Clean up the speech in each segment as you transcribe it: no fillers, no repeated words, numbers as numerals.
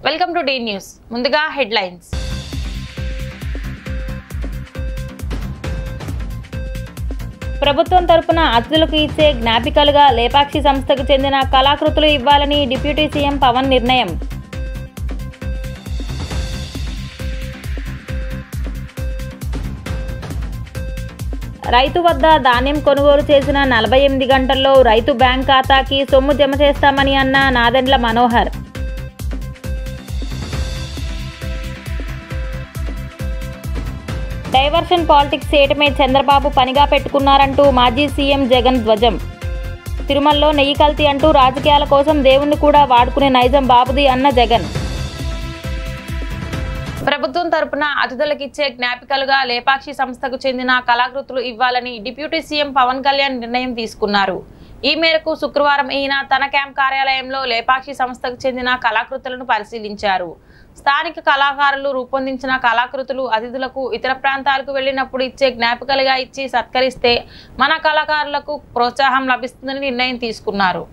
Welcome to the news. ముందుగా headlines. ప్రభుత్వం తరపున అతిథులకు ఇచ్చే జ్ఞాపికలుగా లేపాక్షి సంస్థకు చెందిన కళాకృతులు ఇవ్వాలని డిప్యూటీ సీఎం పవన్ నిర్ణయం. రైతు వద్ద ధాన్యం కొనుగోలు చేసిన 48 గంటల్లో రైతు బ్యాంక్ ఖాతాకి సొమ్ము జమ చేస్తామని అన్న నాదెండ్ల మనోహర్. డైవర్షన్ పాలిటిక్స్ చేయటమే చంద్రబాబు పనిగా పెట్టుకున్నారంటూ మాజీ సీఎం జగన్ ధ్వజం. తిరుమలలో నెయ్యి కల్తీ అంటూ రాజకీయాల కోసం దేవుణ్ణి కూడా వాడుకునే నైజం బాబుది అన్న జగన్. ప్రభుత్వం తరపున అతిథులకు ఇచ్చే జ్ఞాపికలుగా లేపాక్షి సంస్థకు చెందిన కళాకృతులు ఇవ్వాలని డిప్యూటీ సీఎం పవన్ కళ్యాణ్ నిర్ణయం తీసుకున్నారు. ఈ మేరకు శుక్రవారం ఈయన తన క్యాంప్ కార్యాలయంలో లేపాక్షి సంస్థకు చెందిన కళాకృతులను పరిశీలించారు. స్థానిక కళాకారులు రూపొందించిన కళాకృతులు అతిథులకు ఇతర ప్రాంతాలకు వెళ్లినప్పుడు ఇచ్చే జ్ఞాపికలుగా ఇచ్చి సత్కరిస్తే మన కళాకారులకు ప్రోత్సాహం లభిస్తుందని నిర్ణయం తీసుకున్నారు.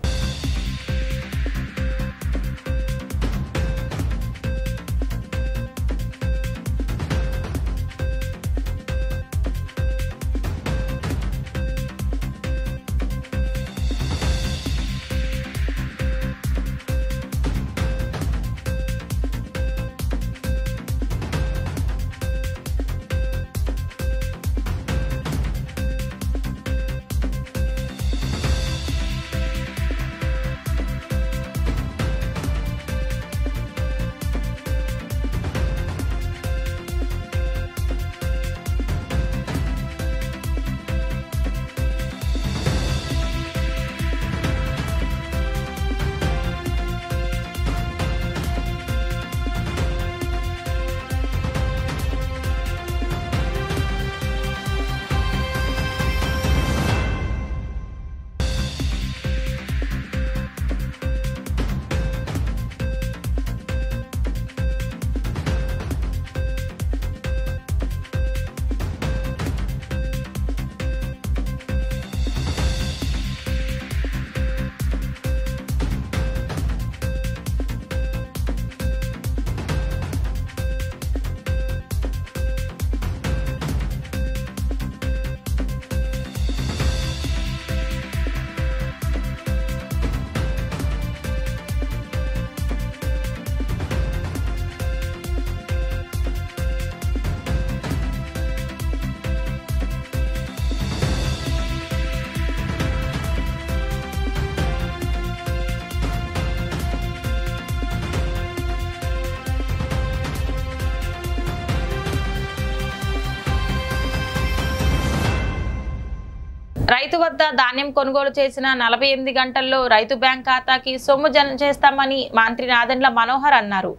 రైతు వద్ద ధాన్యం కొనుగోలు చేసిన 48 గంటల్లో రైతు బ్యాంక్ ఖాతాకి సొమ్ము జమ చేస్తామని మంత్రి నాదెండ్ల మనోహర్ అన్నారు.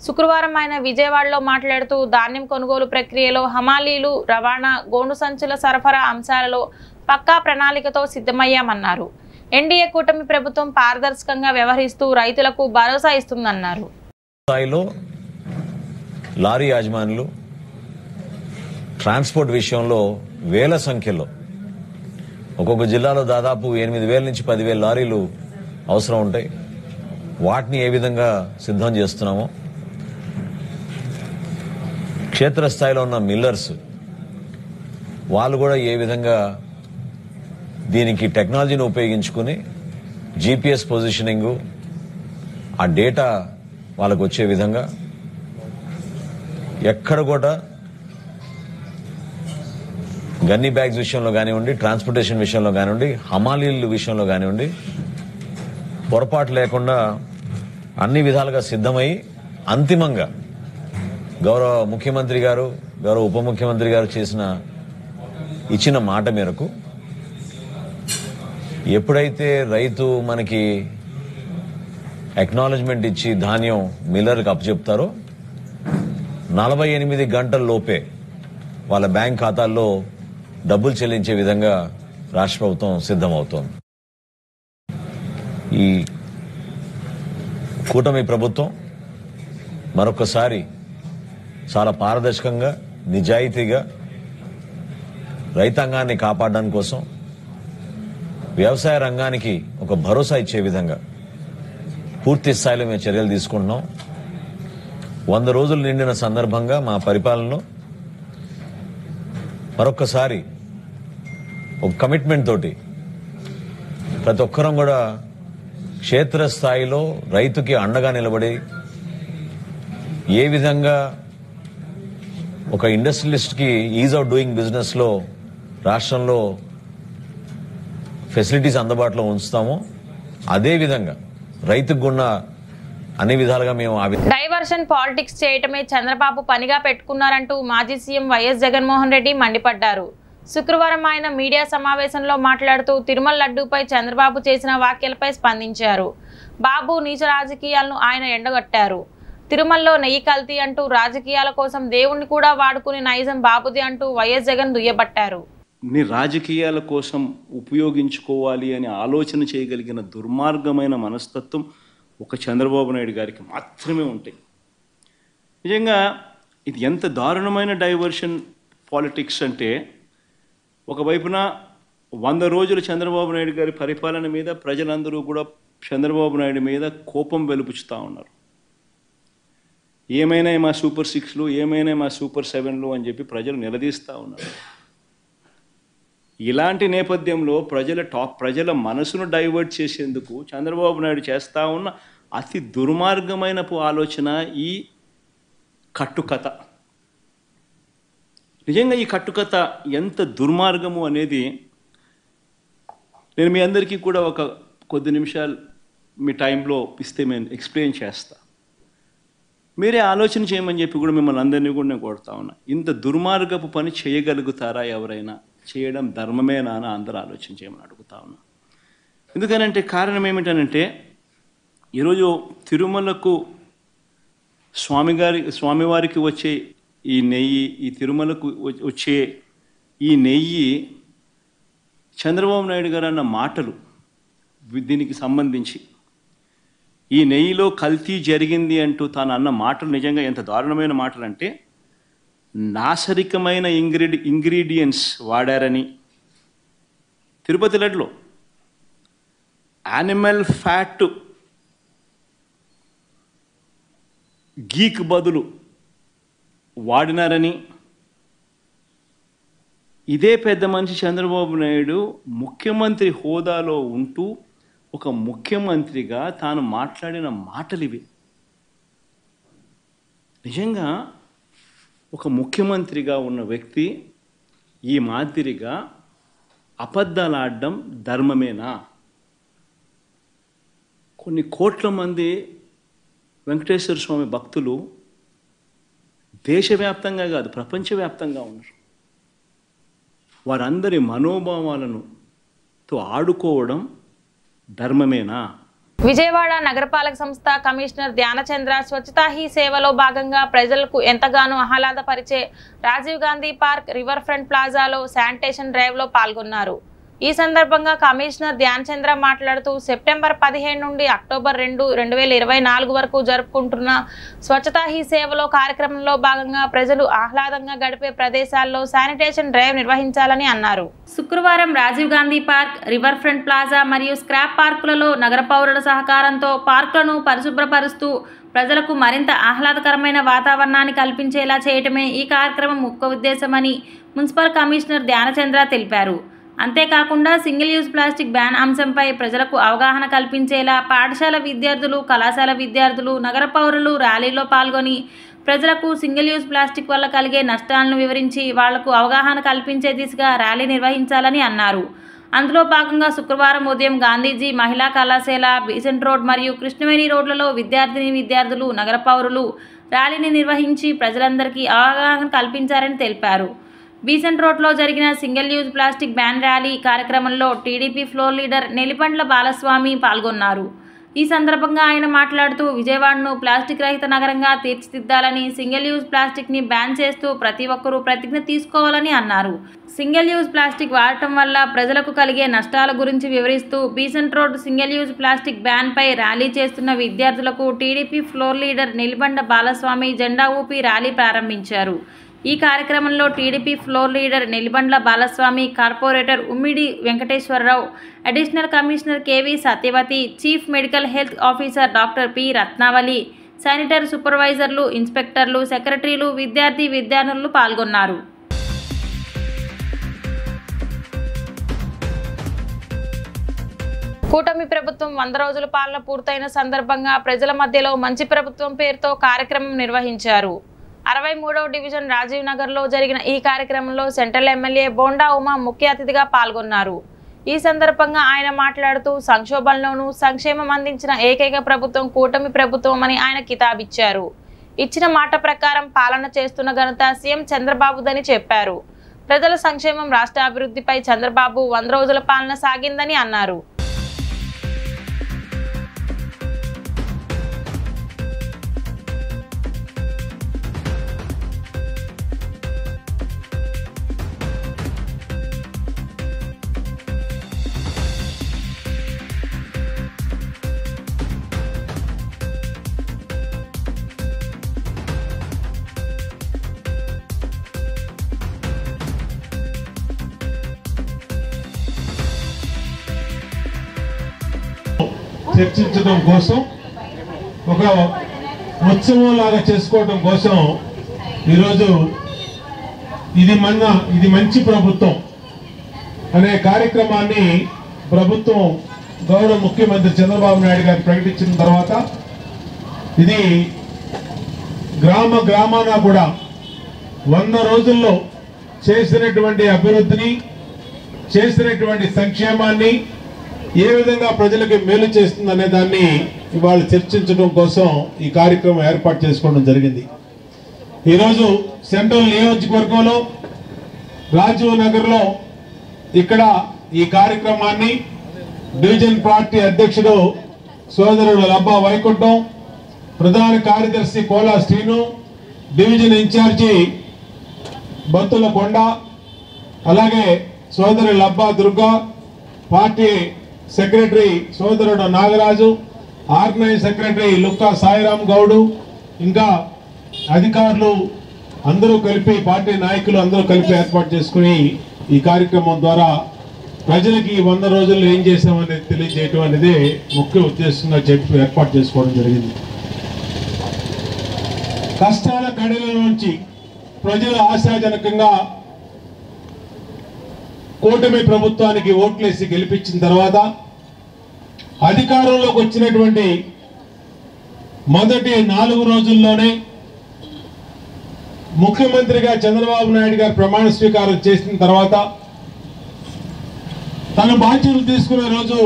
శుక్రవారం ఆయన విజయవాడలో మాట్లాడుతూ ధాన్యం కొనుగోలు ప్రక్రియలో హమాలీలు, రవాణా, గోను సంచుల సరఫరా అంశాలలో పక్కా ప్రణాళికతో సిద్ధమయ్యామన్నారు. ఎన్డీఏ కూటమి ప్రభుత్వం పారదర్శకంగా వ్యవహరిస్తూ రైతులకు భరోసా ఇస్తుందన్నారు. లారీ యాజమానులు ట్రాన్స్పోర్ట్ విషయంలో వేల సంఖ్యలో ఒక్కొక్క జిల్లాలో దాదాపు 8,000 నుంచి 10,000 లారీలు అవసరం ఉంటాయి. వాటిని ఏ విధంగా సిద్ధం చేస్తున్నామో, క్షేత్రస్థాయిలో ఉన్న మిల్లర్స్ వాళ్ళు కూడా ఏ విధంగా దీనికి టెక్నాలజీని ఉపయోగించుకుని జీపీఎస్ పొజిషనింగ్, ఆ డేటా వాళ్ళకు వచ్చే విధంగా ఎక్కడ కూడా గన్నీ బ్యాగ్స్ విషయంలో కానివ్వండి, ట్రాన్స్పోర్టేషన్ విషయంలో కానివ్వండి, హమాలీల విషయంలో కానివ్వండి, పొరపాటు లేకుండా అన్ని విధాలుగా సిద్ధమై అంతిమంగా గౌరవ ముఖ్యమంత్రి గారు, గౌరవ ఉప ముఖ్యమంత్రి గారు ఇచ్చిన మాట మేరకు ఎప్పుడైతే రైతు మనకి అక్నాలెడ్జ్మెంట్ ఇచ్చి ధాన్యం మిల్లర్కి అప్పచెప్తారో 48 గంటల లోపే వాళ్ళ బ్యాంక్ ఖాతాల్లో డబ్బులు చెల్లించే విధంగా రాష్ట్ర ప్రభుత్వం సిద్ధమవుతోంది. ఈ కూటమి ప్రభుత్వం మరొకసారి చాలా పారదర్శకంగా, నిజాయితీగా రైతాంగాన్ని కాపాడడానికి కోసం, వ్యవసాయ రంగానికి ఒక భరోసా ఇచ్చే విధంగా పూర్తి స్థాయిలో మేము చర్యలు తీసుకుంటున్నాం. 100 రోజులు నిండిన సందర్భంగా మా పరిపాలనలో మరొక్కసారి ఒక కమిట్మెంట్ తోటి ప్రతి ఒక్కరం కూడా క్షేత్రస్థాయిలో రైతుకి అండగా నిలబడి ఏ విధంగా ఒక ఇండస్ట్రియలిస్ట్కి ఈజ్ ఆఫ్ డూయింగ్ బిజినెస్లో రాష్ట్రంలో ఫెసిలిటీస్ అందుబాటులో ఉంచుతామో అదేవిధంగా రైతుకు ఉన్న అన్ని విధాలుగా మేము డైవర్షన్ పాలిటిక్స్ చేయటమే చంద్రబాబు పనిగా పెట్టుకున్నారంటూ మాజీ సీఎం వైఎస్ జగన్మోహన్ రెడ్డి మండిపడ్డారు. శుక్రవారం ఆయన మీడియా సమావేశంలో మాట్లాడుతూ తిరుమల లడ్డూపై చంద్రబాబు చేసిన వ్యాఖ్యలపై స్పందించారు. బాబు నీచ రాజకీయాలను ఆయన ఎండగట్టారు. తిరుమలలో నెయ్యి కల్తీ అంటూ రాజకీయాల కోసం దేవుణ్ణి కూడా వాడుకునే నైజం బాబుది అంటూ వైఎస్ జగన్ దుయ్యబట్టారు. నీ రాజకీయాల కోసం ఉపయోగించుకోవాలి అని ఆలోచన చేయగలిగిన దుర్మార్గమైన మనస్తత్వం ఒక చంద్రబాబు నాయుడు గారికి మాత్రమే ఉంటాయి. నిజంగా ఇది ఎంత దారుణమైన డైవర్షన్ పాలిటిక్స్ అంటే, ఒకవైపున 100 రోజులు చంద్రబాబు నాయుడు గారి పరిపాలన మీద ప్రజలందరూ కూడా చంద్రబాబు నాయుడు మీద కోపం వెలుపుచుతూ ఉన్నారు. ఏమైనా మా సూపర్ 6లు, ఏమైనా మా సూపర్ 7లు అని చెప్పి ప్రజలు నిలదీస్తూ ఉన్నారు. ఇలాంటి నేపథ్యంలో ప్రజల మనసును డైవర్ట్ చేసేందుకు చంద్రబాబు నాయుడు చేస్తూ ఉన్న అతి దుర్మార్గమైన ఆలోచన ఈ కట్టుకథ. నిజంగా ఈ కట్టుకథ ఎంత దుర్మార్గము అనేది నేను మీ అందరికీ కూడా ఒక కొద్ది నిమిషాలు మీ టైంలో ఇస్తే నేను ఎక్స్ప్లెయిన్ చేస్తా. మీరే ఆలోచన చేయమని చెప్పి కూడా మిమ్మల్ని అందరినీ కూడా నేను కోరుతా ఉన్నా. ఇంత దుర్మార్గపు పని చేయగలుగుతారా ఎవరైనా? చేయడం ధర్మమేనా అని అందరూ ఆలోచన చేయమని అడుగుతా ఉన్నా. ఎందుకనంటే కారణం ఏమిటనంటే, ఈరోజు తిరుమలకు స్వామివారికి వచ్చే ఈ నెయ్యి, ఈ తిరుమలకు వచ్చే ఈ నెయ్యి చంద్రబాబు నాయుడు గారు అన్న మాటలు దీనికి సంబంధించి, ఈ నెయ్యిలో కల్తీ జరిగింది అంటూ తాను అన్న మాటలు నిజంగా ఎంత దారుణమైన మాటలు అంటే, నాసరికమైన ఇంగ్రీడియంట్స్ వాడారని, తిరుపతి లడ్డులో యానిమల్ ఫ్యాట్ గీక్ బదులు వాడినారని, ఇదే పెద్ద మనిషి చంద్రబాబు నాయుడు ముఖ్యమంత్రి హోదాలో ఉంటూ ఒక ముఖ్యమంత్రిగా తాను మాట్లాడిన మాటలు ఇవి. నిజంగా ఒక ముఖ్యమంత్రిగా ఉన్న వ్యక్తి ఈ మాదిరిగా అబద్ధాలు ఆడడం ధర్మమేనా? కొన్ని కోట్ల మంది వెంకటేశ్వర స్వామి భక్తులు దేశవ్యాప్తంగా కాదు ప్రపంచవ్యాప్తంగా ఉన్నారు. వారందరి మనోభావాలను ఆడుకోవడం ధర్మమేనా? విజయవాడ నగరపాలక సంస్థ కమిషనర్ ధ్యానచంద్ర స్వచ్ఛతా హీ సేవలో భాగంగా ప్రజలకు ఎంతగానో ఆహ్లాదపరిచే Rajiv Gandhi park river front ప్లాజాలో శానిటేషన్ డ్రైవ్లో పాల్గొన్నారు. ఈ సందర్భంగా కమిషనర్ ధ్యానచంద్ర మాట్లాడుతూ సెప్టెంబర్ 15 నుండి అక్టోబర్ 2, 2024 వరకు జరుపుకుంటున్న స్వచ్ఛతా హీ సేవలో కార్యక్రమంలో భాగంగా ప్రజలు ఆహ్లాదంగా గడిపే ప్రదేశాల్లో శానిటేషన్ డ్రైవ్ నిర్వహించాలని అన్నారు. శుక్రవారం Rajiv Gandhi park, river front plaza మరియు స్క్రాప్ పార్కులలో నగర పౌరుల సహకారంతో పార్కులను పరిశుభ్రపరుస్తూ ప్రజలకు మరింత ఆహ్లాదకరమైన వాతావరణాన్ని కల్పించేలా చేయటమే ఈ కార్యక్రమం ముఖ్య ఉద్దేశమని మున్సిపల్ కమిషనర్ ధ్యానచంద్ర తెలిపారు. అంతేకాకుండా సింగిల్ యూజ్ ప్లాస్టిక్ బ్యాన్ అంశంపై ప్రజలకు అవగాహన కల్పించేలా పాఠశాల విద్యార్థులు, కళాశాల విద్యార్థులు, నగర పౌరులు ర్యాలీలో పాల్గొని ప్రజలకు సింగిల్ యూజ్ ప్లాస్టిక్ వల్ల కలిగే నష్టాలను వివరించి వాళ్లకు అవగాహన కల్పించే దిశగా ర్యాలీ నిర్వహించాలని అన్నారు. అందులో భాగంగా శుక్రవారం ఉదయం గాంధీజీ మహిళా కళాశాల, బీసెంట్ రోడ్ మరియు కృష్ణవేణి రోడ్లలో విద్యార్థులు, నగర పౌరులు ర్యాలీని నిర్వహించి ప్రజలందరికీ అవగాహన కల్పించారని తెలిపారు. బీసెంట్ రోడ్లో జరిగిన single use plastic ban rally కార్యక్రమంలో TDP floor leader Nelipandla Balaswamy పాల్గొన్నారు. ఈ సందర్భంగా ఆయన మాట్లాడుతూ విజయవాడను ప్లాస్టిక్ రహిత నగరంగా తీర్చిదిద్దాలని, సింగిల్ యూజ్ ప్లాస్టిక్ని బ్యాన్ చేస్తూ ప్రతి ఒక్కరూ ప్రతిజ్ఞ తీసుకోవాలని అన్నారు. సింగిల్ యూజ్ ప్లాస్టిక్ వాడటం వల్ల ప్రజలకు కలిగే నష్టాల గురించి వివరిస్తూ Besant road single use plastic బ్యాన్పై ర్యాలీ చేస్తున్న విద్యార్థులకు TDP floor leader Nelipandla Balaswamy జెండా ఊపి ర్యాలీ ప్రారంభించారు. ఈ కార్యక్రమంలో TDP floor leader Nelibandla Balaswamy, corporator Ummidi Venkateswararao, additional commissioner KV Satyavathi, chief medical health officer doctor P Ratnavali, sanitary సూపర్వైజర్లు, ఇన్స్పెక్టర్లు, సెక్రటరీలు, విద్యార్థులు పాల్గొన్నారు. కూటమి ప్రభుత్వం 100 రోజుల పాలన పూర్తయిన సందర్భంగా ప్రజల మధ్యలో మంచి ప్రభుత్వం పేరుతో కార్యక్రమం నిర్వహించారు. 63వ డివిజన్ రాజీవ్ నగర్లో జరిగిన ఈ కార్యక్రమంలో సెంట్రల్ ఎమ్మెల్యే బోండా ఉమా ముఖ్య అతిథిగా పాల్గొన్నారు. ఈ సందర్భంగా ఆయన మాట్లాడుతూ సంక్షోభంలోనూ సంక్షేమం అందించిన ఏకైక ప్రభుత్వం కూటమి ప్రభుత్వం అని ఆయన కితాబిచ్చారు. ఇచ్చిన మాట ప్రకారం పాలన చేస్తున్న ఘనత సీఎం చంద్రబాబుదని చెప్పారు. ప్రజల సంక్షేమం, రాష్ట్ర అభివృద్ధిపై చంద్రబాబు 100 రోజుల పాలన సాగిందని అన్నారు. చర్చించడం కోసం, ఒక ఉత్సవం లాగా చేసుకోవడం కోసం ఈరోజు ఇది మంచి ప్రభుత్వం అనే కార్యక్రమాన్ని ప్రభుత్వం గౌరవ ముఖ్యమంత్రి చంద్రబాబు నాయుడు గారు ప్రకటించిన తర్వాత ఇది గ్రామాన కూడా 100 రోజుల్లో చేసినటువంటి అభివృద్ధిని, చేసినటువంటి సంక్షేమాన్ని ఏ విధంగా ప్రజలకు మేలు చేస్తుందనే దాన్ని ఇవాళ చర్చించడం కోసం ఈ కార్యక్రమం ఏర్పాటు చేసుకోవడం జరిగింది. ఈరోజు సెంట్రల్ నియోజకవర్గంలో రాజీవ్ నగర్లో ఇక్కడ ఈ కార్యక్రమాన్ని డివిజన్ పార్టీ అధ్యక్షుడు సోదరుడు లబ్బా వైకుంఠం, ప్రధాన కార్యదర్శి కోలా శ్రీను, డివిజన్ ఇన్ఛార్జి బత్తుల కొండ, అలాగే సోదరు లబ్బా దుర్గా, పార్టీ సెక్రటరీ సోదరుడు నాగరాజు, ఆర్గనైజ్ సెక్రటరీ లుక్కా సాయిరాం గౌడు, ఇంకా అధికారులు అందరూ కలిపి, పార్టీ నాయకులు అందరూ కలిపి ఏర్పాటు చేసుకుని ఈ కార్యక్రమం ద్వారా ప్రజలకి 100 రోజుల్లో ఏం చేశామనేది తెలియజేయటం అనేది ముఖ్య ఉద్దేశంగా చెప్పి ఏర్పాటు చేసుకోవడం జరిగింది. కష్టాల కడల నుంచి ప్రజలు ఆశాజనకంగా కూటమి ప్రభుత్వానికి ఓట్లేసి గెలిపించిన తర్వాత అధికారంలోకి వచ్చినటువంటి మొదటి 4 రోజుల్లోనే ముఖ్యమంత్రిగా చంద్రబాబు నాయుడు గారు ప్రమాణ స్వీకారం చేసిన తర్వాత తన బాధ్యతలు తీసుకునే రోజు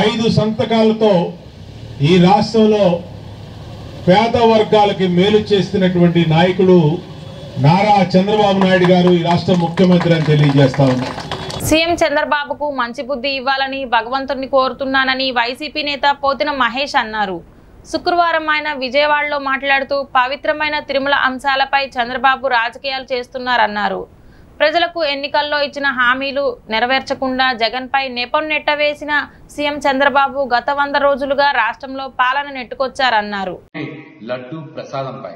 5 సంతకాలతో ఈ రాష్ట్రంలో పేద వర్గాలకి మేలు చేస్తున్నటువంటి నాయకుడు నారా చంద్రబాబు నాయుడు గారు ఈ రాష్ట్ర ముఖ్యమంత్రి అని తెలియజేస్తా ఉన్నారు. సీఎం చంద్రబాబుకు మంచి బుద్ధి ఇవ్వాలని భగవంతుని కోరుతున్నానని వైసీపీ నేత పోతిన మహేష్ అన్నారు. శుక్రవారం ఆయన విజయవాడలో మాట్లాడుతూ పవిత్రమైన తిరుమల అంశాలపై చంద్రబాబు రాజకీయాలు చేస్తున్నారన్నారు. ప్రజలకు ఎన్నికల్లో ఇచ్చిన హామీలు నెరవేర్చకుండా జగన్పై నెపం నెట్టవేసిన సీఎం చంద్రబాబు గత 100 రోజులుగా రాష్ట్రంలో పాలన నెట్టుకొచ్చారన్నారు. లడ్డు ప్రసాదంపై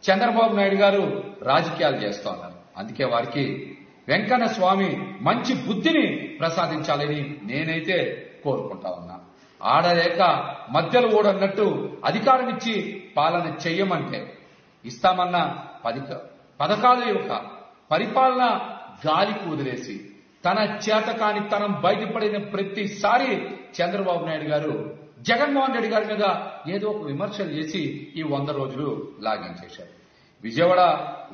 చంద్రబాబు నాయుడు గారు రాజకీయాలు చేస్తూ ఉన్నారు. అందుకే వారికి వెంకన్న స్వామి మంచి బుద్ధిని ప్రసాదించాలని నేనైతే కోరుకుంటా ఉన్నా. ఆడలేక మధ్యలో ఓడన్నట్టు అధికారం ఇచ్చి పాలన చెయ్యమంటే ఇస్తామన్న పథకాల యొక్క పరిపాలన గాలికి వదిలేసి తన చేతకాని తనం బయటపడిన ప్రతిసారి చంద్రబాబు నాయుడు గారు జగన్మోహన్ రెడ్డి గారి మీద ఏదో ఒక విమర్శలు చేసి ఈ 100 రోజులు లాగించేశారు. విజయవాడ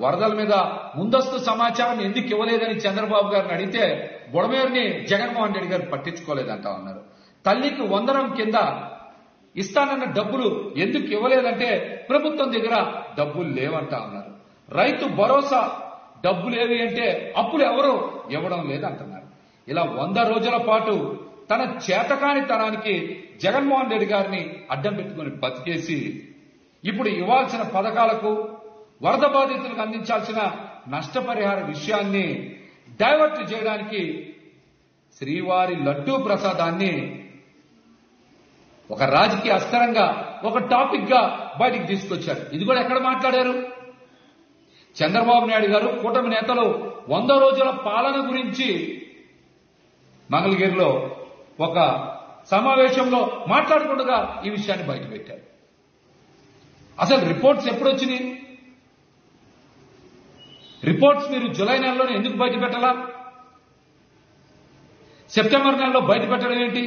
వరదల మీద ముందస్తు సమాచారం ఎందుకు ఇవ్వలేదని చంద్రబాబు గారిని అడిగితే బుడమేరుని జగన్మోహన్ రెడ్డి గారు పట్టించుకోలేదంటా ఉన్నారు. తల్లికి వందనం కింద ఇస్తానన్న డబ్బులు ఎందుకు ఇవ్వలేదంటే ప్రభుత్వం దగ్గర డబ్బులు లేవంటా ఉన్నారు. రైతు భరోసా డబ్బులేవి అంటే అప్పులు ఎవరు ఇవ్వడం లేదంటున్నారు. ఇలా 100 రోజుల పాటు తన చేతకాని తనానికి జగన్మోహన్ రెడ్డి గారిని అడ్డం పెట్టుకుని బతికేసి ఇప్పుడు ఇవ్వాల్సిన పథకాలకు, వరద బాధితులకు అందించాల్సిన నష్టపరిహార విషయాన్ని డైవర్ట్ చేయడానికి శ్రీవారి లడ్డూ ప్రసాదాన్ని ఒక రాజకీయ అస్త్రంగా, ఒక టాపిక్ గా బయటికి తీసుకొచ్చారు. ఇది కూడా ఎక్కడ మాట్లాడారు? చంద్రబాబు నాయుడు గారు కూటమి నేతలు 100 రోజుల పాలన గురించి మంగళగిరిలో ఒక సమావేశంలో మాట్లాడకుండా ఈ విషయాన్ని బయటపెట్టారు. అసలు రిపోర్ట్స్ ఎప్పుడు వచ్చినాయి? రిపోర్ట్స్ మీరు జూలై నెలలోనే ఎందుకు బయట పెట్టాలా? సెప్టెంబర్ నెలలో బయట పెట్టడం ఏంటి?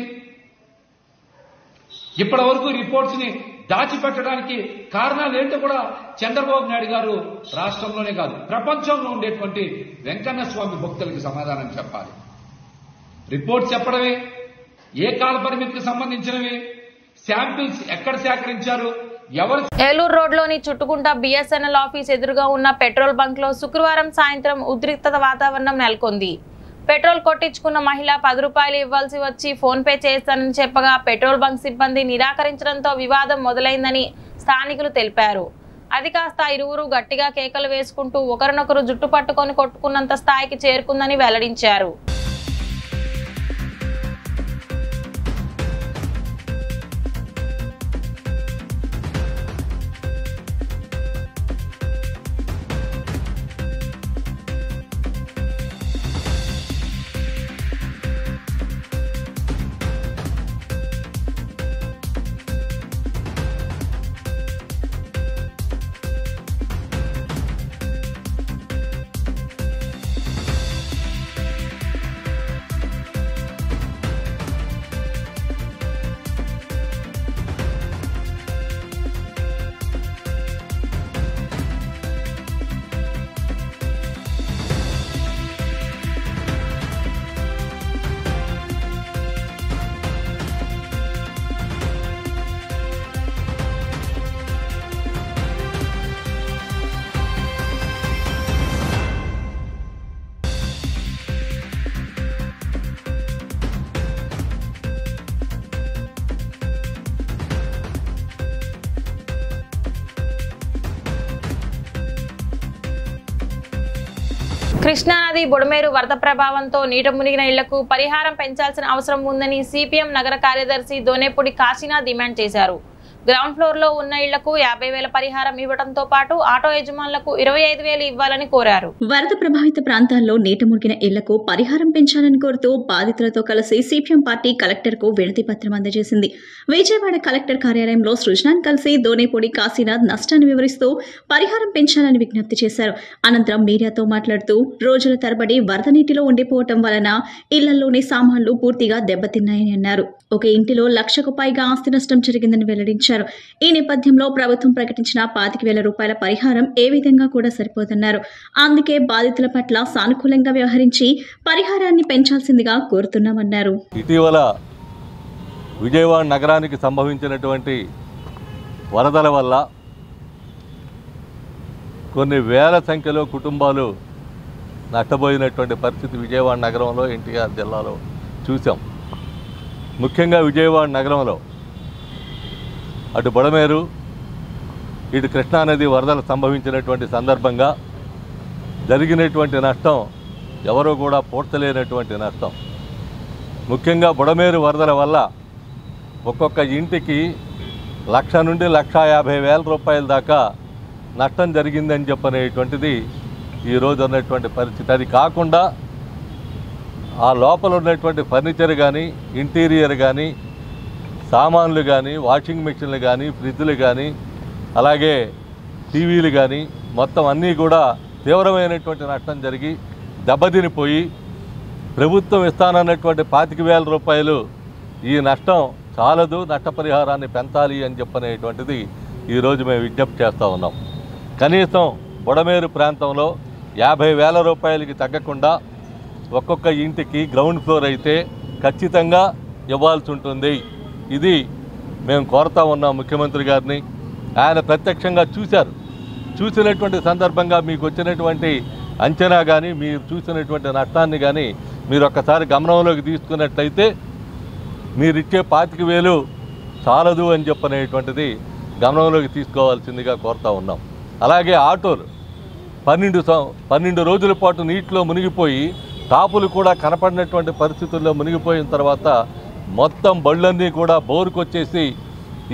ఇప్పటి వరకు రిపోర్ట్స్ ని దాచిపెట్టడానికి కారణాలు ఏంటో కూడా చంద్రబాబు నాయుడు గారు రాష్ట్రంలోనే కాదు ప్రపంచంలో ఉండేటువంటి వెంకన్న స్వామి భక్తులకి సమాధానం చెప్పాలి. రిపోర్ట్స్ చెప్పడమే, ఏ కాల పరిమితికి సంబంధించినవి, శాంపిల్స్ ఎక్కడ సేకరించారు, ఎవరు. ఏలూరు రోడ్లోని చుట్టుకుంట బిఎస్ఎన్ఎల్ ఆఫీస్ ఎదురుగా ఉన్న పెట్రోల్ బంక్ లో శుక్రవారం సాయంత్రం ఉద్రిక్తత వాతావరణం నెలకొంది. పెట్రోల్ కొట్టించుకున్న మహిళ 10 రూపాయలు ఇవ్వాల్సి వచ్చి ఫోన్ పే చేస్తానని చెప్పగా పెట్రోల్ బంక్ సిబ్బంది నిరాకరించడంతో వివాదం మొదలైందని స్థానికులు తెలిపారు. అది కాస్త ఇరువురు గట్టిగా కేకలు వేసుకుంటూ ఒకరినొకరు జుట్టు పట్టుకొని కొట్టుకున్నంత స్థాయికి చేరుకుందని వెల్లడించారు. కృష్ణానది బుడమేరు వరద ప్రభావంతో నీట మునిగిన ఇళ్లకు పరిహారం పెంచాల్సిన అవసరం ఉందని సిపిఎం నగర కార్యదర్శి దోనేపూడి కాశీనాథ్ డిమాండ్ చేశారు. గ్రౌండ్ ఫ్లోర్ లో ఉన్న ఇళ్లకు 50,000 పరిహారం ఇవ్వడంతో పాటు ఆటో యజమానులకు 25,000 ఇవ్వాలని కోరారు. వరద ప్రభావిత ప్రాంతాల్లో నీట మునిగిన ఇళ్లకు పరిహారం పెంచాలని కోరుతూ బాధితులతో కలిసి సిపిఎం పార్టీ కలెక్టర్ కు వినతి పత్రం అందజేసింది. విజయవాడ కలెక్టర్ కార్యాలయంలో సృజనాన్ కలిసి దోనేపూడి కాశీనాథ్ నష్టాన్ని వివరిస్తూ పరిహారం పెంచాలని విజ్ఞప్తి చేశారు. అనంతరం మీడియాతో మాట్లాడుతూ రోజుల తరబడి వరద నీటిలో ఉండిపోవటం వలన ఇళ్లలోని సామాన్లు పూర్తిగా దెబ్బతిన్నాయని అన్నారు. ఒక ఇంటిలో 1,00,000కు పైగా ఆస్తి నష్టం జరిగిందని వెల్లడించారు. ఈ నేపథ్యంలో ప్రభుత్వం ప్రకటించిన 25,000 రూపాయల పరిహారం ఏ విధంగా కూడా సరిపోదన్నారు. అందుకే బాధితుల పట్ల సానుకూలంగా వ్యవహరించి పరిహారాన్ని పెంచాల్సిందిగా కోరుతున్నామన్నారు. ఇటీవల విజయవాడ నగరానికి సంభవించినటువంటి వరదల వల్ల కొన్ని వేల సంఖ్యలో కుటుంబాలు నష్టపోయినటువంటి పరిస్థితి విజయవాడ నగరంలో, ఎన్టీఆర్ జిల్లాలో చూసాం. ముఖ్యంగా విజయవాడ నగరంలో అటు బుడమేరు ఇటు కృష్ణానది వరదలు సంభవించినటువంటి సందర్భంగా జరిగినటువంటి నష్టం ఎవరూ కూడా పూడ్చలేనటువంటి నష్టం. ముఖ్యంగా బుడమేరు వరదల వల్ల ఒక్కొక్క ఇంటికి 1,00,000 నుండి 1,50,000 రూపాయల దాకా నష్టం జరిగిందని చెప్పనేటువంటిది ఈరోజు ఉన్నటువంటి పరిస్థితి. అది కాకుండా ఆ లోపల ఉన్నటువంటి ఫర్నిచర్ కానీ, ఇంటీరియర్ కానీ, సామాన్లు కానీ, వాషింగ్ మెషిన్లు కానీ, ఫ్రిడ్జ్లు కానీ, అలాగే టీవీలు కానీ మొత్తం అన్నీ కూడా తీవ్రమైనటువంటి నష్టం జరిగి దెబ్బతినిపోయి ప్రభుత్వం ఇస్తానన్నటువంటి 25,000 రూపాయలు ఈ నష్టం చాలదు, నష్టపరిహారాన్ని పెంచాలి అని చెప్పనేటువంటిది ఈరోజు మేము విజ్ఞప్తి చేస్తూ ఉన్నాం. కనీసం బుడమేరు ప్రాంతంలో 50,000 రూపాయలకి తగ్గకుండా ఒక్కొక్క ఇంటికి గ్రౌండ్ ఫ్లోర్ అయితే ఖచ్చితంగా ఇవ్వాల్సి ఉంటుంది. ఇది మేము కోరుతా ఉన్నాం ముఖ్యమంత్రి గారిని. ఆయన ప్రత్యక్షంగా చూశారు. చూసినటువంటి సందర్భంగా మీకు వచ్చినటువంటి అంచనా కానీ, మీరు చూసినటువంటి నష్టాన్ని కానీ మీరు ఒక్కసారి గమనంలోకి తీసుకున్నట్లయితే మీరిచ్చే 25,000 చాలదు అని చెప్పనేటువంటిది గమనంలోకి తీసుకోవాల్సిందిగా కోరుతా ఉన్నాం. అలాగే ఆటోలు 12 రోజుల పాటు నీటిలో మునిగిపోయి టాపులు కూడా కనపడినటువంటి పరిస్థితుల్లో మునిగిపోయిన తర్వాత మొత్తం బళ్ళన్నీ కూడా బోరుకొచ్చేసి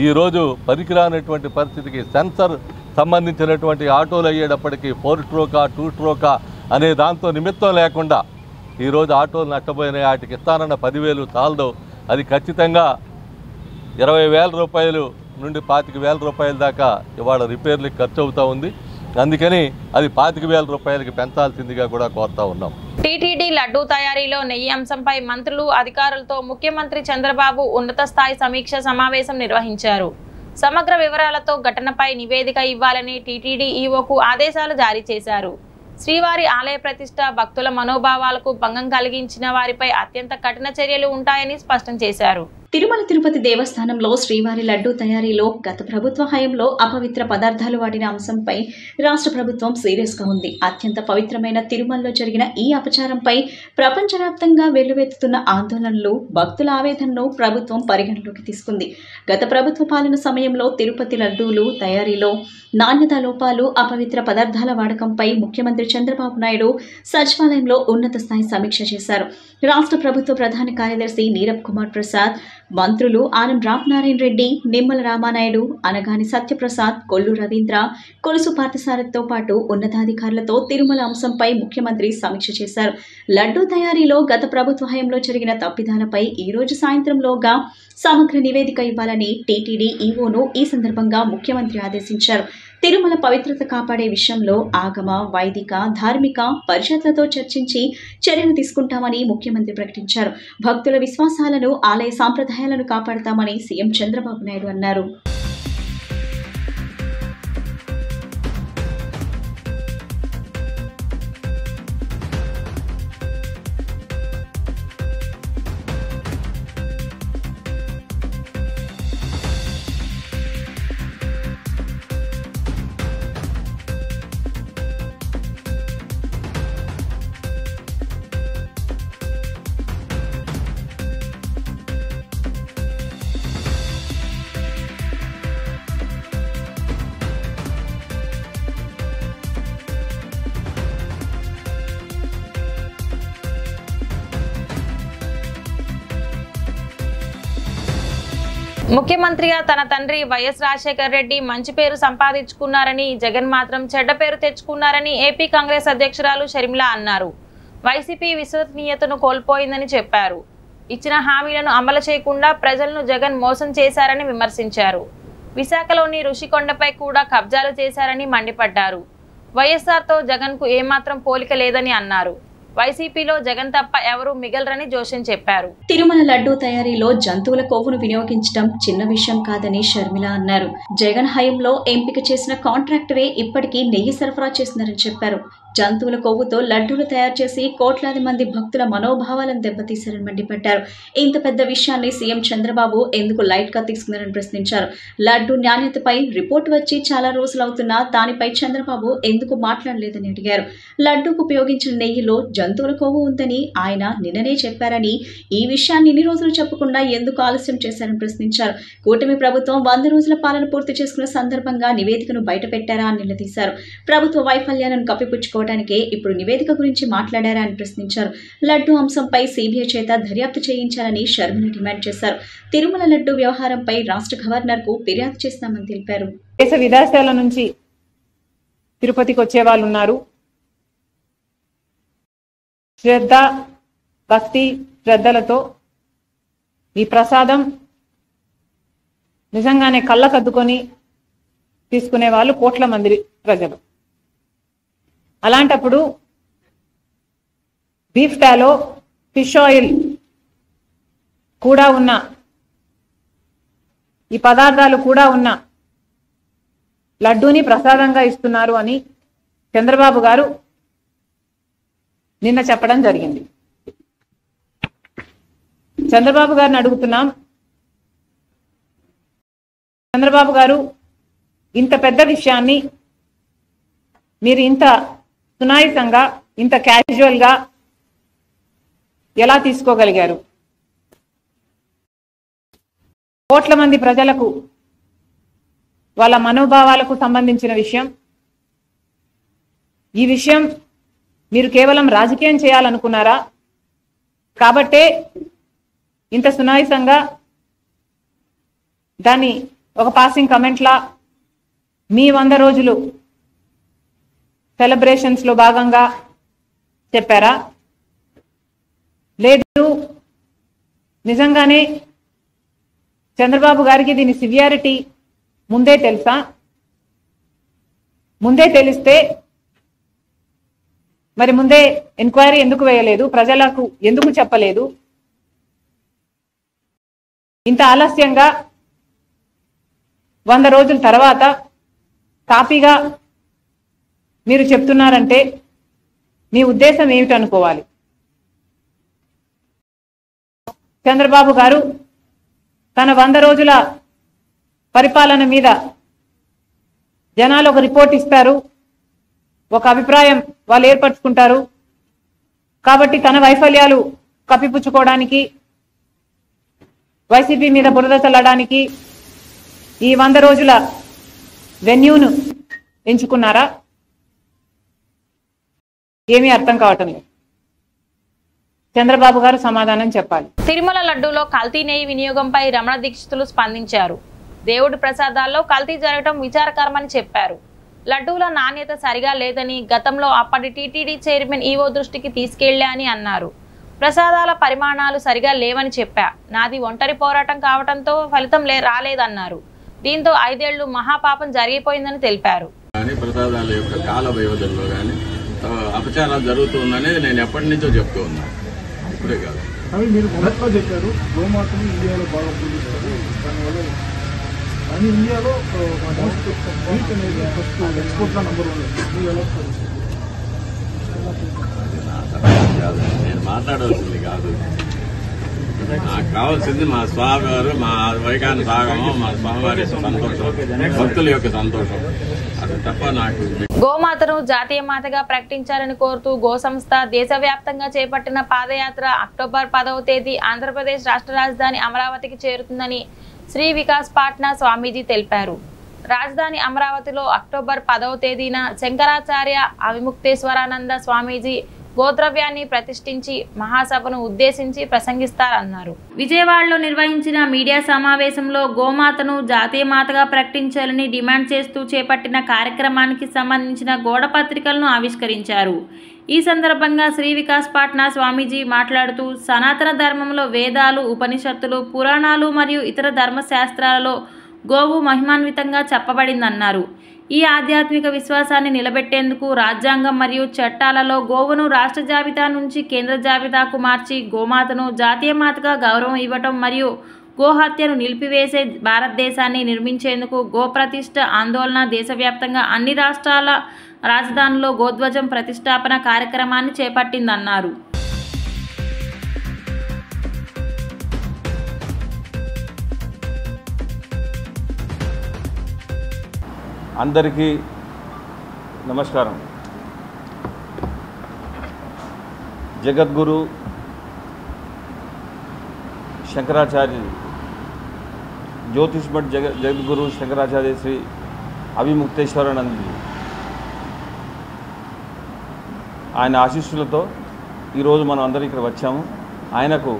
ఈరోజు పనికిరానటువంటి పరిస్థితికి సెన్సర్ సంబంధించినటువంటి ఆటోలు అయ్యేటప్పటికీ 4 స్ట్రోకా 2 స్ట్రోకా అనే దాంతో నిమిత్తం లేకుండా ఈరోజు ఆటోలు నష్టపోయినాయి. వాటికి ఇస్తానన్న 10,000 చాలదు. అది ఖచ్చితంగా 20,000 రూపాయలు నుండి 25,000 రూపాయల దాకా ఇవాళ రిపేర్లకు ఖర్చు అవుతూ ఉంది. అందుకని అది 25,000 రూపాయలకి పెంచాల్సిందిగా కూడా కోరుతా ఉన్నాం. టీటీడీ లడ్డూ తయారీలో నెయ్యి అంశంపై మంత్రులు అధికారులతో ముఖ్యమంత్రి చంద్రబాబు ఉన్నత స్థాయి సమీక్ష సమావేశం నిర్వహించారు. సమగ్ర వివరాలతో ఘటనపై నివేదిక ఇవ్వాలని టీటీడీ ఈవోకు ఆదేశాలు జారీ చేశారు. శ్రీవారి ఆలయ ప్రతిష్ట భక్తుల మనోభావాలకు భంగం కలిగించిన వారిపై అత్యంత కఠిన చర్యలు ఉంటాయని స్పష్టం చేశారు. తిరుమల తిరుపతి దేవస్థానంలో శ్రీవారి లడ్డూ తయారీలో గత ప్రభుత్వ హయాంలో అపవిత్ర పదార్థాలు వాడిన అంశంపై రాష్ట్ర ప్రభుత్వం సీరియస్ గా ఉంది. అత్యంత పవిత్రమైన తిరుమలలో జరిగిన ఈ అపచారంపై ప్రపంచవ్యాప్తంగా వెల్లువెత్తుతున్న ఆందోళనలు, భక్తుల ఆవేదనను ప్రభుత్వం పరిగణలోకి తీసుకుంది. గత ప్రభుత్వ పాలన సమయంలో తిరుపతి లడ్డూలు తయారీలో నాణ్యత లోపాలు, అపవిత్ర పదార్థాల వాడకంపై ముఖ్యమంత్రి చంద్రబాబు నాయుడు సచివాలయంలో ఉన్నత స్థాయి సమీక్ష చేశారు. రాష్ట్ర ప్రభుత్వ ప్రధాన కార్యదర్శి నీరబ్ కుమార్ ప్రసాద్, మంత్రులు ఆనం రామనారాయణ రెడ్డి, నిమ్మల రామానాయుడు, అనగాని సత్యప్రసాద్, కొల్లు రవీంద్ర, కొలుసు పార్థసారథితో పాటు ఉన్నతాధికారులతో తిరుమల అంశంపై ముఖ్యమంత్రి సమీక్ష చేశారు. లడ్డూ తయారీలో గత ప్రభుత్వ హయాంలో జరిగిన తప్పిదాలపై ఈ రోజు సాయంత్రంలోగా సమగ్ర నివేదిక ఇవ్వాలని టీటీడీ ఈవోను ఈ సందర్భంగా ముఖ్యమంత్రి ఆదేశించారు. తిరుమల పవిత్రత కాపాడే విషయంలో ఆగమ, వైదిక, ధార్మిక పరిషత్లతో చర్చించి చర్యలు తీసుకుంటామని ముఖ్యమంత్రి ప్రకటించారు. భక్తుల విశ్వాసాలను, ఆలయ సాంప్రదాయాలను కాపాడతామని సీఎం చంద్రబాబు నాయుడు అన్నారు. ముఖ్యమంత్రిగా తన తండ్రి వైఎస్ రాజశేఖర రెడ్డి మంచి పేరు సంపాదించుకున్నారని, జగన్ మాత్రం చెడ్డ పేరు తెచ్చుకున్నారని ఏపీ కాంగ్రెస్ అధ్యక్షురాలు షర్మిల అన్నారు. వైసీపీ విశ్వసనీయతను కోల్పోయిందని చెప్పారు. ఇచ్చిన హామీలను అమలు చేయకుండా ప్రజలను జగన్ మోసం చేశారని విమర్శించారు. విశాఖలోని ఋషికొండపై కూడా కబ్జాలు చేశారని మండిపడ్డారు. వైఎస్ఆర్తో జగన్కు ఏమాత్రం పోలిక లేదని అన్నారు. వైసీపీలో జగన్ తప్ప ఎవరూ మిగలరని జోషన్ చెప్పారు. తిరుమల లడ్డూ తయారీలో జంతువుల కొవ్వును వినియోగించడం చిన్న విషయం కాదని షర్మిల అన్నారు. జగన్ హయాంలో ఎంపిక చేసిన కాంట్రాక్టరే ఇప్పటికీ నెయ్యి సరఫరా చేస్తున్నారని చెప్పారు. జంతువుల కొవ్వుతో లడ్డూలు తయారు చేసి కోట్లాది మంది భక్తుల మనోభావాలను దెబ్బతీశారని మండిపడ్డారు. ఇంత పెద్ద విషయాన్ని సీఎం చంద్రబాబు ఎందుకు లైట్ గా తీసుకున్నారని ప్రశ్నించారు. లడ్డూ నాణ్యతపై రిపోర్ట్ వచ్చి చాలా రోజులవుతున్నా దానిపై చంద్రబాబు ఎందుకు మాట్లాడలేదని అడిగారు. లడ్డూకు ఉపయోగించిన నెయ్యిలో జంతువుల కొవ్వు ఉందని ఆయన నిన్ననే చెప్పారని, ఈ విషయాన్ని ఇన్ని రోజులు చెప్పకుండా ఎందుకు ఆలస్యం చేశారని ప్రశ్నించారు. కూటమి ప్రభుత్వం 100 రోజుల పాలన పూర్తి చేసుకున్న సందర్భంగా నివేదికను బయటపెట్టారా అని నిలదీశారు. ప్రభుత్వ వైఫల్యాలను కప్పిపుచ్చుకోవడానికే ఇప్పుడు నివేదిక గురించి మాట్లాడారా అని ప్రశ్నించారు. లడ్డూ అంశంపై సీబీఐ చేత దర్యాప్తు చేయించాలని షర్మిల డిమాండ్ చేశారు. తిరుమల లడ్డూ వ్యవహారంపై రాష్ట్ర గవర్నర్ కు ఫిర్యాదు చేస్తామని తెలిపారు. దేశ విదేశాల నుంచి తిరుపతికి వచ్చే వాళ్ళు ఉన్నారు. శ్రద్ధ, భక్తి, శ్రద్ధలతో ఈ ప్రసాదం నిజంగానే కళ్ళకద్దుకొని తీసుకునే వాళ్ళు కోట్ల మంది ప్రజలు. అలాంటప్పుడు బీఫ్ టాలో, ఫిష్ ఆయిల్ కూడా ఉన్న, ఈ పదార్థాలు కూడా ఉన్న లడ్డూని ప్రసాదంగా ఇస్తున్నారు అని చంద్రబాబు గారు నిన్న చెప్పడం జరిగింది. చంద్రబాబు గారిని అడుగుతున్నాం, చంద్రబాబు గారు ఇంత పెద్ద విషయాన్ని మీరు ఇంత సునాయాసంగా, ఇంత క్యాజువల్గా ఎలా తీసుకోగలిగారు? కోట్ల మంది ప్రజలకు వాళ్ళ మనోభావాలకు సంబంధించిన విషయం. ఈ విషయం మీరు కేవలం రాజకీయం చేయాలనుకున్నారా? కాబట్టే ఇంత సునాయాసంగా దాన్ని ఒక పాసింగ్ కమెంట్లా మీ 100 రోజులు సెలబ్రేషన్స్ లో భాగంగా చెప్పారా? లేదు నిజంగానే చంద్రబాబు గారికి దీని సివియారిటీ ముందే తెలుసా? ముందే తెలిస్తే మరి ముందే ఎంక్వైరీ ఎందుకు వేయలేదు? ప్రజలకు ఎందుకు చెప్పలేదు? ఇంత ఆలస్యంగా 100 రోజుల తర్వాత తాపీగా మీరు చెప్తున్నారంటే మీ ఉద్దేశం ఏమిటనుకోవాలి? చంద్రబాబు గారు తన 100 రోజుల పరిపాలన మీద జనాలు ఒక రిపోర్ట్ ఇస్తారు, ఒక అభిప్రాయం వాళ్ళు ఏర్పరచుకుంటారు. కాబట్టి తన వైఫల్యాలు కప్పిపుచ్చుకోవడానికి, వైసీపీ మీద బురద చల్లడానికి ఈ 100 రోజుల వెన్యూను ఎంచుకున్నారా? ఏమీ అర్థం కావటం లేదు. చంద్రబాబు గారు సమాధానం చెప్పాలి. తిరుమల లడ్డూలో కల్తీ నెయ్యి వినియోగంపై రమణ దీక్షితులు స్పందించారు. దేవుడి ప్రసాదాల్లో కల్తీ జరగడం విచారకరమని చెప్పారు. లడ్డూల నాణ్యత సరిగా లేదని గతంలో అప్పటి టీటీడీ చైర్మన్ ఈవో దృష్టికి తీసుకెళ్లా అని అన్నారు. ప్రసాదాల పరిమాణాలు సరిగా లేవని చెప్పా. నాది ఒంటరి పోరాటం కావడంతో ఫలితం రాలేదన్నారు. దీంతో 5 ఏళ్లు మహాపాపం జరిగిపోయిందని తెలిపారు. ప్రసాదాల యొక్క కాల వ్యవధుల్లో కానీ అపచారాలు జరుగుతుందనేది నేను ఎప్పటి నుంచో చెప్తూ ఉన్నాను. ఇప్పుడే కాదు, అవి మీరు మొదట్లో చెప్పారు గోమాతని ఇండియాలో బాగా పూజిస్తారు, దానివల్ల కానీ ఇండియాలో మీట్ అనేది ఫస్ట్ ఎక్స్పోర్ట్లో నెంబర్ 1. మీరు ఎలా కాదు, నేను మాట్లాడవలసింది కాదు. నాకు కావాల్సింది మా స్వామి వారు, మా వైకాన సాగము, మా స్వామివారి సంతోషం, భక్తుల యొక్క సంతోషం. అది తప్ప నాకు గోమాతను జాతీయ మాతగా ప్రకటించాలని కోరుతూ గో సంస్థ దేశవ్యాప్తంగా చేపట్టిన పాదయాత్ర అక్టోబర్ 10వ తేదీ ఆంధ్రప్రదేశ్ రాష్ట్ర రాజధాని అమరావతికి చేరుతుందని శ్రీ వికాస్ పాట్నా స్వామీజీ తెలిపారు. రాజధాని అమరావతిలో అక్టోబర్ 10వ తేదీన శంకరాచార్య అవిముక్తేశ్వరానంద స్వామీజీ గోద్రవ్యాన్ని ప్రతిష్ఠించి మహాసభను ఉద్దేశించి ప్రసంగిస్తారన్నారు. విజయవాడలో నిర్వహించిన మీడియా సమావేశంలో గోమాతను జాతీయ మాతగా ప్రకటించాలని డిమాండ్ చేస్తూ చేపట్టిన కార్యక్రమానికి సంబంధించిన గోడ పత్రికలను ఆవిష్కరించారు. ఈ సందర్భంగా శ్రీ వికాస్ పాట్నా స్వామీజీ మాట్లాడుతూ సనాతన ధర్మంలో వేదాలు, ఉపనిషత్తులు, పురాణాలు మరియు ఇతర ధర్మశాస్త్రాలలో గోవు మహిమాన్వితంగా చెప్పబడిందన్నారు. ఈ ఆధ్యాత్మిక విశ్వాసాన్ని నిలబెట్టేందుకు రాజ్యాంగం మరియు చట్టాలలో గోవును రాష్ట్ర జాబితా నుంచి కేంద్ర జాబితాకు మార్చి గోమాతను జాతీయ మాతగా గౌరవం ఇవ్వటం మరియు గోహత్యను నిలిపివేసే భారతదేశాన్ని నిర్మించేందుకు గోప్రతిష్ఠ ఆందోళన దేశవ్యాప్తంగా అన్ని రాష్ట్రాల రాజధానిలో గోధ్వజం ప్రతిష్టాపన కార్యక్రమాన్ని చేపట్టిందన్నారు. అందరికీ నమస్కారం. జగద్గురు శంకరాచార్య జ్యోతిష్మఠ్ జగద్గురు శంకరాచార్య శ్రీ అవిముక్తేశ్వరానందజీ ఆయన ఆశీస్సులతో ఈరోజు మనం అందరం ఇక్కడ వచ్చాము. ఆయనకు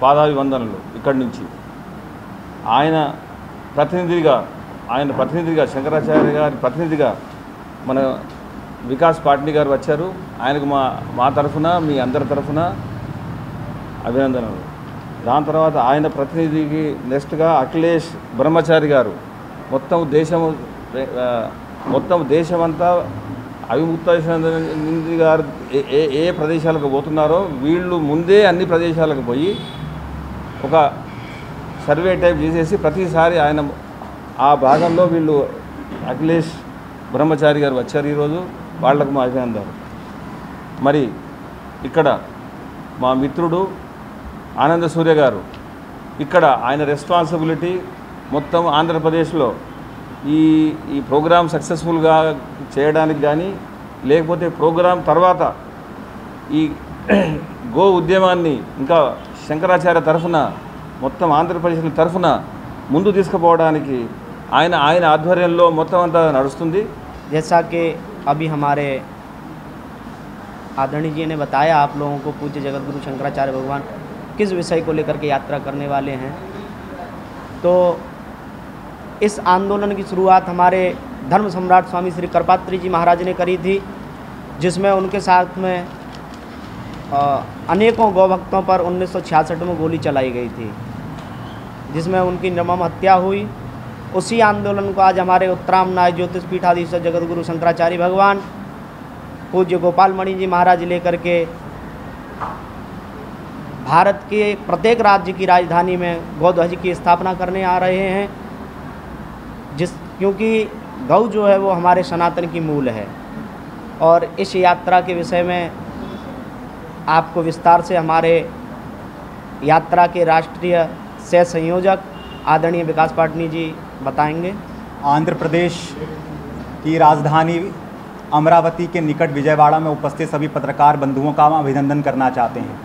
పాదాభివందనలు ఇక్కడి నుంచి. ఆయన ప్రతినిధిగా శంకరాచార్య గారి ప్రతినిధిగా మన వికాస్ పాట్నీ గారు వచ్చారు. ఆయనకు మా తరఫున, మీ అందరి తరఫున అభినందనలు. దాని తర్వాత ఆయన ప్రతినిధికి నెక్స్ట్గా అఖిలేష్ బ్రహ్మచారి గారు మొత్తం దేశమంతా అవిముక్తేశ్వరానంద గారు ఏ ప్రదేశాలకు పోతున్నారో వీళ్ళు ముందే అన్ని ప్రదేశాలకు పోయి ఒక సర్వే టైప్ చేసేసి ప్రతిసారి ఆయన ఆ భాగంలో వీళ్ళు అఖిలేష్ బ్రహ్మచారి గారు వచ్చారు. ఈరోజు వాళ్లకు మా అభినందనలు. మరి ఇక్కడ మా మిత్రుడు ఆనంద సూర్య గారు ఇక్కడ ఆయన రెస్పాన్సిబిలిటీ మొత్తం ఆంధ్రప్రదేశ్లో ఈ ప్రోగ్రాం సక్సెస్ఫుల్గా చేయడానికి కానీ లేకపోతే ప్రోగ్రాం తర్వాత ఈ గో ఉద్యమాన్ని ఇంకా శంకరాచార్య తరఫున మొత్తం ఆంధ్రప్రదేశ్ తరఫున ముందు తీసుకుపోవడానికి ఆయన ఆధ్వర్యంలో మొత్తం అంతా నడుస్తుంది. जैसा कि अभी हमारे आदरणीय जी ने बताया आप लोगों को, पूज्य जगतगुरु शंकराचार्य भगवान किस विषय को लेकर के यात्रा करने वाले हैं। तो इस आंदोलन की शुरुआत हमारे धर्म सम्राट स्वामी श्री करपात्री जी महाराज ने करी थी, जिसमें उनके साथ में अनेकों गौभक्तों पर 1966 में गोली चलाई गई थी, जिसमें उनकी निर्मम हत्या हुई उसी आंदोलन को आज हमारे उत्तरामनाथ ज्योतिष पीठाधीश्वर जगतगुरु शंकराचार्य भगवान पूज्य गोपाल मणि जी महाराज लेकर के भारत के प्रत्येक राज्य की राजधानी में गौध्वज की स्थापना करने आ रहे हैं। क्योंकि गौ जो है वो हमारे सनातन की मूल है। और इस यात्रा के विषय में आपको विस्तार से हमारे यात्रा के राष्ट्रीय सह संयोजक आदरणीय विकास पाटनी जी बताएंगे। आंध्र प्रदेश की राजधानी अमरावती के निकट विजयवाड़ा में उपस्थित सभी पत्रकार बंधुओं का हम अभिनंदन करना चाहते हैं।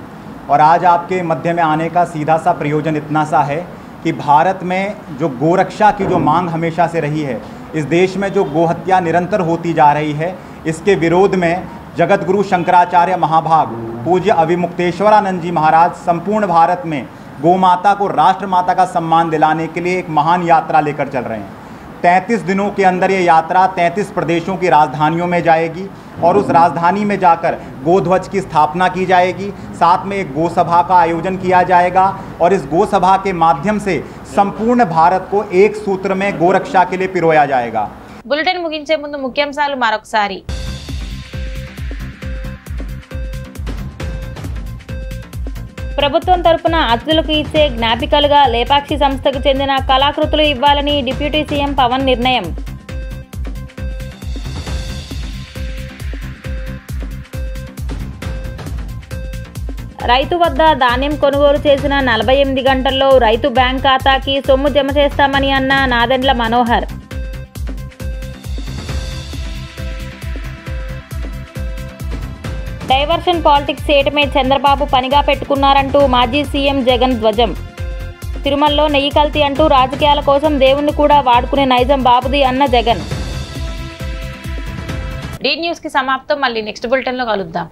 और आज आपके मध्य में आने का सीधा सा प्रयोजन इतना सा है कि भारत में जो गोरक्षा की जो मांग हमेशा से रही है, इस देश में जो गोहत्या निरंतर होती जा रही है, इसके विरोध में जगतगुरु शंकराचार्य महाभाग पूज्य अविमुक्तेश्वरानंद जी महाराज संपूर्ण भारत में गोमाता को राष्ट्रमाता का सम्मान दिलाने के लिए एक महान यात्रा लेकर चल रहे हैं। 33 दिनों के अंदर ये यात्रा 33 प्रदेशों की राजधानियों में जाएगी और उस राजधानी में जाकर गोध्वज की स्थापना की जाएगी। साथ में एक गौसभा का आयोजन किया जाएगा और इस गौसभा के माध्यम से संपूर्ण भारत को एक सूत्र में गोरक्षा के लिए पिरोया जाएगा। बुलेटिन मुगिंचे ముందు ముఖ్యాంశాలు మరొకసారి। ప్రభుత్వం తరపున అతిథులకు ఇచ్చే జ్ఞాపికలుగా లేపాక్షి సంస్థకు చెందిన కళాకృతులు ఇవ్వాలని డిప్యూటీ సీఎం పవన్ నిర్ణయం। రైతు వద్ద ధాన్యం కొనుగోలు చేసిన 48 గంటల్లో రైతు బ్యాంక్ ఖాతాకి సొమ్ము జమ చేస్తామని అన్న నాదెండ్ల మనోహర్। డైవర్షన్ పాలిటిక్స్ చేయటమే చంద్రబాబు పనిగా పెట్టుకున్నారంటూ మాజీ సీఎం జగన్ ధ్వజం। తిరుమలలో నెయ్యి కల్తీ అంటూ రాజకీయాల కోసం దేవుణ్ణి కూడా వాడుకునే నైజం బాబుది అన్న జగన్। డీ న్యూస్ కి సమాప్తం। మళ్ళీ నెక్స్ట్ బులెటిన్ లో కలుద్దాం।